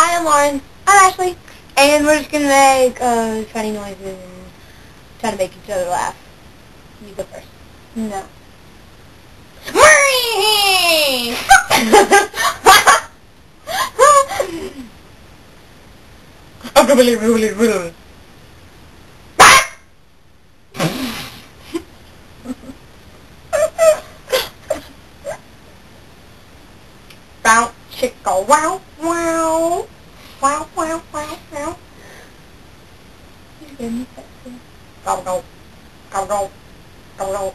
Hi, I'm Lauren. I'm Ashley. And we're just going to make funny noises and try to make each other laugh. You go first. No. Bounce, chicka, wow, wow. Wow, wow, wow, wow. You give me that too. Go, go. Go, go. Go, go.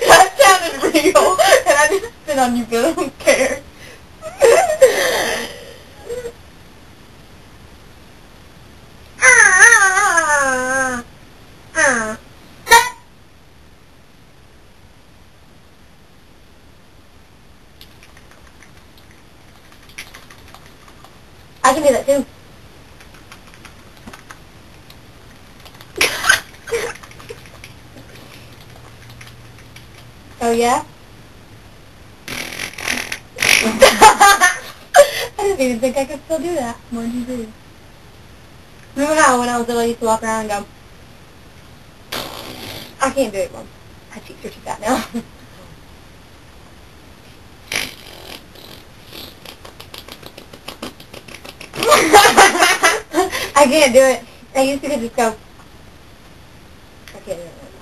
That sounded real, and I didn't spit on you, but I don't care. I can do that too. Oh yeah? I didn't even think I could still do that. What did you do? Remember how when I was little I used to walk around and go, I can't do it, Mom. My cheeks are too fat now. I can't do it. I used to just go. I can't do it right now.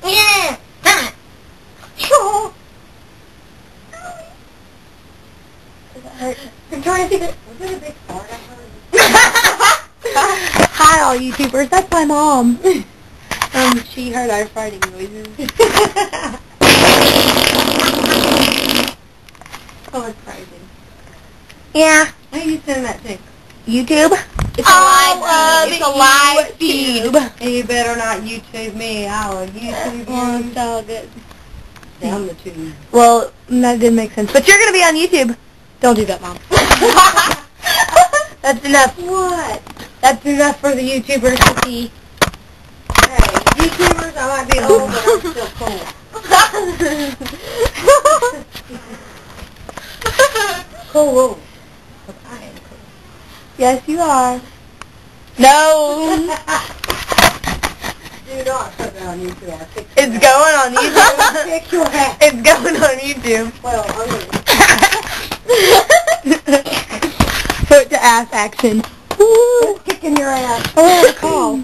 Yeah. Does that hurt? Victoria's Secret. Was it a big fart I heard? Hi, all YouTubers. That's my mom. She heard our farting noises. Oh, it's frightening. Yeah. How do you send that to? YouTube. It's a live feed. And you better not YouTube me. I will YouTube you. Oh, it's all good. Down the tube. Well, that didn't make sense. But you're going to be on YouTube. Don't do that, Mom. That's enough. What? That's enough for the YouTubers to see. Hey, YouTubers, I might be old, but I'm still cool. Cool. I am cool. Yes, you are. No. Do not put that on YouTube. It's going on YouTube. Kick your ass. It's going on YouTube. Well, I'm going to... Foot to ass action. Woo! Kicking your ass. Oh, call.